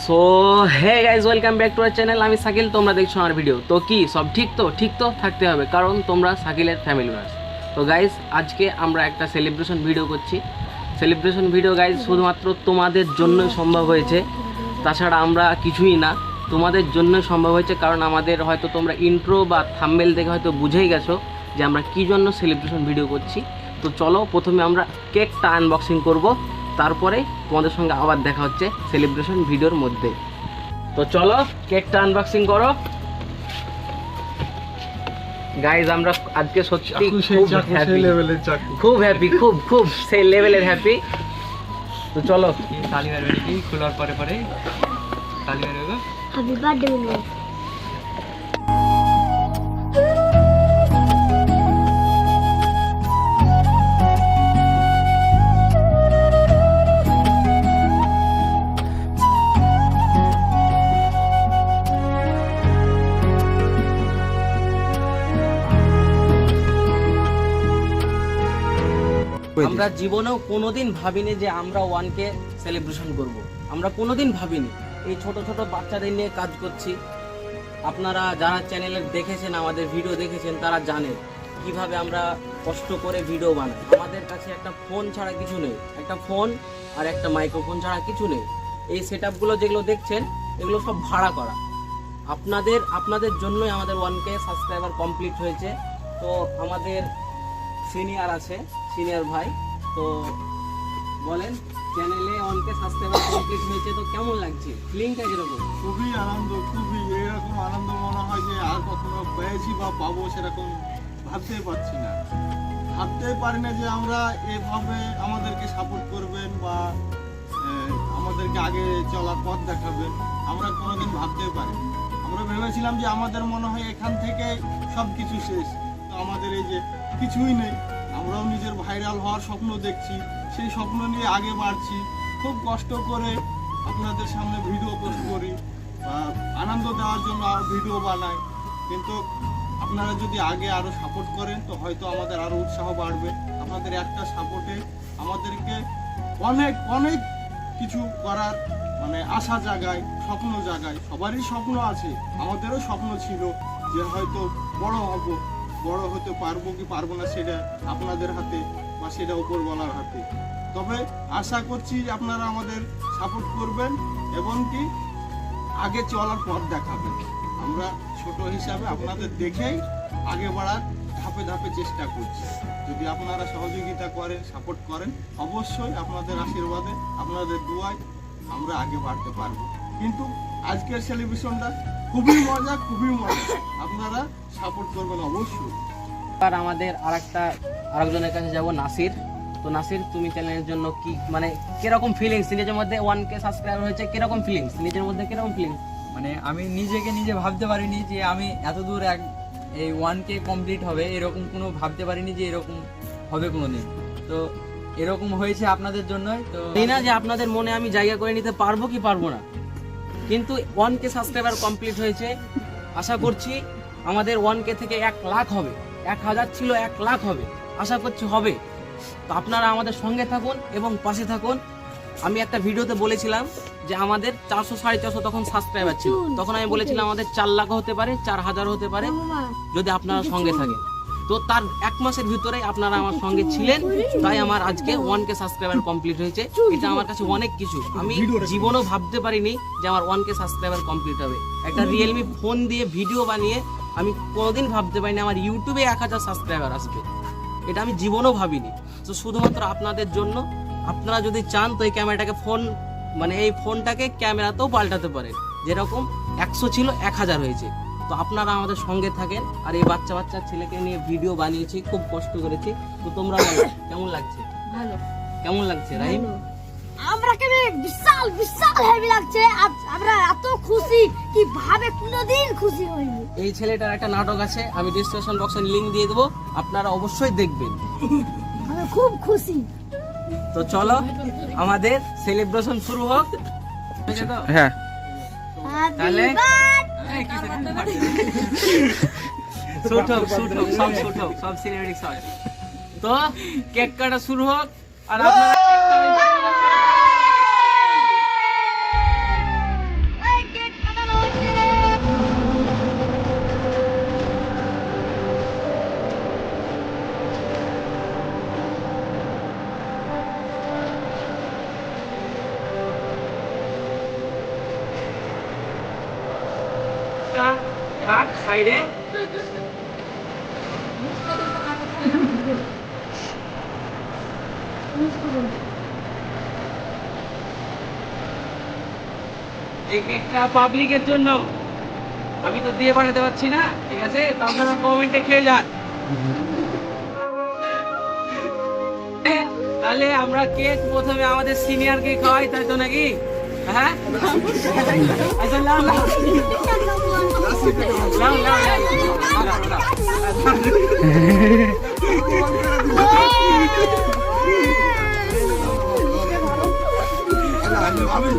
So hey guys welcome back to our channel. আমি শাকিল, তোমরা দেখছো আমার ভিডিও। তো কি সব ঠিক তো থাকতে হবে, কারণ তোমরা শাকিলের ফ্যামিলি মেম্বার্স। তো গাইজ আজকে আমরা একটা সেলিব্রেশন ভিডিও করছি। সেলিব্রেশন ভিডিও গাইজ শুধুমাত্র তোমাদের জন্যই সম্ভব হয়েছে, তাছাড়া আমরা কিছুই না, তোমাদের জন্যই সম্ভব হয়েছে। কারণ আমাদের হয়তো তোমরা ইন্ট্রো বা থাম্বনেল দেখে হয়তো বুঝেই গেছো যে আমরা কী জন্য সেলিব্রেশন ভিডিও করছি। তো চলো প্রথমে আমরা কেকটা আনবক্সিং করব, তারপরে তোমাদের সঙ্গে আবার দেখা হচ্ছে সেলিব্রেশন ভিডিওর মধ্যে। তো চলো কেকটা আনবক্সিং করো গাইজ। আমরা আজকে সত্যি খুব হ্যাপি, খুব সেই লেভেলের হ্যাপি। তো চলো তালি মারবে নাকি খোলার পরে তালি মারবে। হ্যাপি বার্থডে বলবো। আমরা জীবনেও কোনোদিন ভাবিনি যে আমরা 1K সেলিব্রেশন করব। আমরা কোনোদিন ভাবিনি। এই ছোট ছোট বাচ্চাদের নিয়ে কাজ করছি। আপনারা যারা চ্যানেলে দেখেছেন, আমাদের ভিডিও দেখেছেন, তারা জানেন কিভাবে আমরা কষ্ট করে ভিডিও বানাই। আমাদের কাছে একটা ফোন ছাড়া কিছু নেই, একটা ফোন আর একটা মাইক্রোফোন ছাড়া কিছু নেই। এই সেটআপগুলো যেগুলো দেখছেন এগুলো সব ভাড়া করা। আপনাদের জন্যই আমাদের 1K সাবস্ক্রাইবার কমপ্লিট হয়েছে। তো আমাদের সিনিয়র আছে, সিনিয়র ভাই, তো বলেন চ্যানেলে 1K সাবস্ক্রাইবার কমপ্লিট হয়েছে, তো কেমন লাগছে? ফিলিংটা কিরকম? খুবই আনন্দ, খুবই এরকম আনন্দ মনে হয় যে আর কখনো পেয়েছি বা পাবো সেরকম ভাবতেই পারছি না। ভাবতেই পারি না যে আমরা এভাবে আমাদেরকে সাপোর্ট করবেন বা আমাদেরকে আগে চলার পথ দেখাবেন, আমরা কোনোদিন ভাবতেই পারি। আমরা ভেবেছিলাম যে আমাদের মনে হয় এখান থেকে সব কিছু শেষ, তো আমাদের এই যে কিছুই নেই। আমরাও নিজের ভাইরাল হওয়ার স্বপ্ন দেখছি, সেই স্বপ্ন নিয়ে আগে বাড়ছি। খুব কষ্ট করে আপনাদের সামনে ভিডিও পোস্ট করি, আনন্দ দেওয়ার জন্য ভিডিও বানাই। কিন্তু আপনারা যদি আগে আরও সাপোর্ট করেন তো হয়তো আমাদের আরও উৎসাহ বাড়বে। আপনাদের একটা সাপোর্টে আমাদেরকে অনেক অনেক কিছু করার আশা জাগায়, স্বপ্ন জাগায়। সবারই স্বপ্ন আছে, আমাদেরও স্বপ্ন ছিল যে হয়তো বড় হব, বড় হতে পারবো কি পারবো না সেটা আপনাদের হাতে বা সেটা উপরওয়ালার হাতে। তবে আশা করছি আপনারা আমাদের সাপোর্ট করবেন এবং কি আগে চলার পথ দেখাবেন। আমরা ছোট হিসাবে আপনাদের দেখেই আগে বাড়ার ধাপে ধাপে চেষ্টা করছি। যদি আপনারা সহযোগিতা করেন, সাপোর্ট করেন, অবশ্যই আপনাদের আশীর্বাদে, আপনাদের দুয়ায় আমরা আগে বাড়তে পারবো। কিন্তু আজকের সেলিব্রেশনটা খুবই মজা, আপনারা সাপোর্ট করবেন অবশ্যই। আর আমাদের আরেকজনের কাছে যাব, নাসির। তো নাসির, তুমি চ্যানেলের জন্য কি কিরকম ফিলিংস নিজের মধ্যে? 1K সাবস্ক্রাইবার হয়েছে, কিরকম ফিলিংস নিজের মধ্যে? কিরকম ফিলিংস আমি নিজে ভাবতে পারিনি যে আমি এত দূর এই 1K কমপ্লিট হবে, এরকম কোনো ভাবতে পারিনি যে এরকম হবে কোনোদিন। তো এরকম হয়েছে আপনাদের জন্যই। তো এই না যে আপনাদের মনে আমি জায়গা করে নিতে পারবো কি পারবো না, কিন্তু 1K সাবস্ক্রাইবার কমপ্লিট হয়েছে। আশা করছি আমাদের 1K থেকে 1 লাখ হবে। 1000 ছিল 1 লাখ হবে, আশা করছি হবে। তো আপনারা আমাদের সঙ্গে থাকুন এবং পাশে থাকুন। আমি একটা ভিডিওতে বলেছিলাম যে আমাদের 400-450 তখন সাবস্ক্রাইবার ছিল। তখন আমি বলেছিলাম আমাদের 4 লাখ হতে পারে, 4000 হতে পারে, যদি আপনারা সঙ্গে থাকেন। তো তার 1 মাসের ভিতরে আপনারা আমার সঙ্গে ছিলেন, তাই আমার আজকে 1K সাবস্ক্রাইবার কমপ্লিট হয়েছে। এটা আমার কাছে অনেক কিছু। আমি জীবনেও ভাবতে পারিনি যে আমার 1K সাবস্ক্রাইবার কমপ্লিট হবে। একটা রিয়েলমি ফোন দিয়ে ভিডিও বানিয়ে আমি কোনোদিন ভাবতে পারিনি আমার ইউটিউবে 1000 সাবস্ক্রাইবার আসবে। এটা আমি জীবনেও ভাবিনি। তো শুধুমাত্র আপনাদের জন্য। আপনারা যদি চান তো এই ক্যামেরাটাকে এই ফোনটাকে ক্যামেরাতেও পাল্টাতে পারেন। যেরকম 100 ছিল 1000 হয়েছে। তো আপনারা আমাদের সঙ্গে থাকেন। আর এই বাচ্চা ছেলেকে নিয়ে ভিডিও বানিয়েছি, খুব কষ্ট করেছি। তো তোমরা কেমন লাগছে? ভালো। কেমন লাগছে রাহিম? আমরা বিশাল হেভি লাগছে। আমরা এত খুশি কি ভাবে কোনোদিন খুশি হইনি। এই ছেলেটার একটা নাটক আছে, আমি ডিসক্রিপশন বক্সে লিংক দিয়ে দেবো, আপনারা অবশ্যই দেখবেন। আমি খুব খুশি। তো চলো আমাদের সেলিব্রেশন শুরু হোক। হ্যাঁ, তাহলে সব সিনেমেটিক শট। তো কেক কাটা শুরু হোক। আর আপনারা এই কেকটা পাবলিকের জন্য, আমি তো দিয়ে পাঠাতে পারছি না, ঠিক আছে? তো আপনারা কমেন্টে খেয়ে যান। তাহলে আমরা কেক প্রথমে আমাদের সিনিয়রকে খাওয়াই, তাই তো নাকি? হ্যাঁ, আচ্ছা লাও লাও লাও লাও লাও। আমি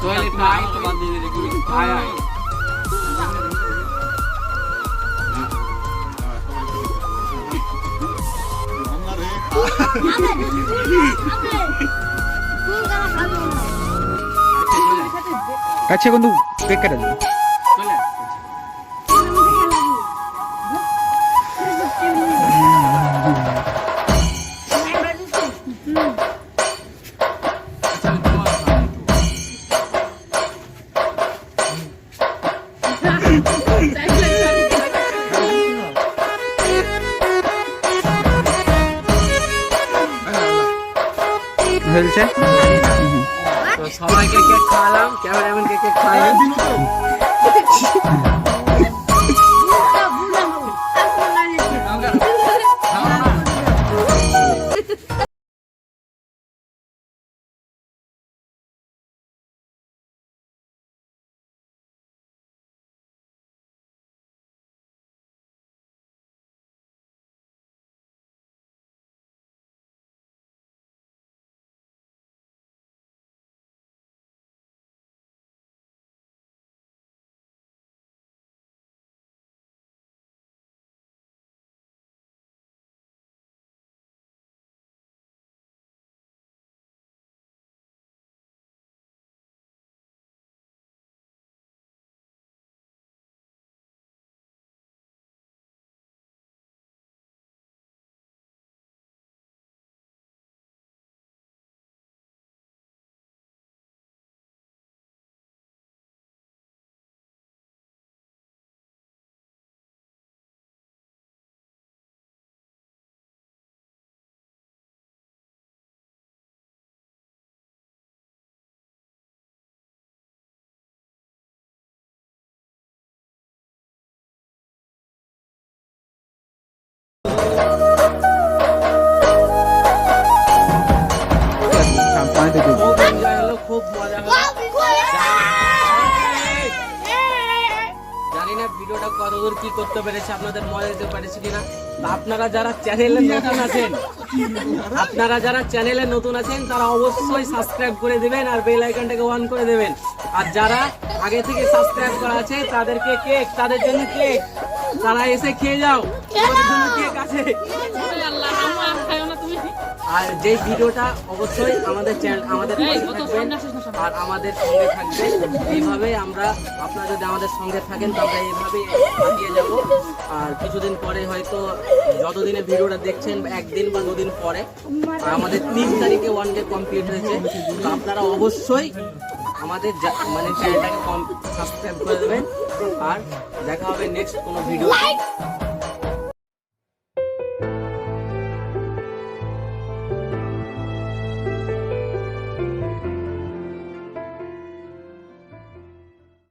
সোহেল খাই, আয় আয়। কাছে কিন্তু কেক কেটে দেবো। চলে আয়। হয়েছে তো সবাইকে কেক খাওয়ালাম, ক্যামেরাম্যানকে কেক খাওয়ালাম। পানিতে দেবো। খুব এনজয় হলো, খুব মজা হলো। জানি না ভিডিওটা কতদূর কি করতে পেরেছে, আপনাদের মজা দিতে পেরেছে কিনা। তা আপনারা যারা চ্যানেলে নতুন আছেন, তারা অবশ্যই সাবস্ক্রাইব করে দিবেন আর বেল আইকনটাকে অন করে দেবেন। আর যারা আগে থেকে সাবস্ক্রাইব করা আছে তাদেরকে কেক, তাদের জন্য কেক, তারা এসে খেয়ে যাও, তোমাদের জন্য কেক আছে। আর যে ভিডিওটা অবশ্যই আমাদের চ্যানেল, আমাদের পাশে থাকবেন আর আমাদের সঙ্গে থাকবেন। এইভাবে আমরা, আপনারা যদি আমাদের সঙ্গে থাকেন তো আমরা এইভাবে এগিয়ে যাব। আর কিছুদিন পরে হয়তো যতদিনে ভিডিওটা দেখছেন, একদিন বা দুদিন পরে আমাদের 3 তারিখে 1 ডে কমপ্লিট হয়েছে। তো আপনারা অবশ্যই আমাদের মানে চ্যানেলটাকে সাবস্ক্রাইব করে দেবেন। আর দেখা হবে নেক্সট কোনো ভিডিও।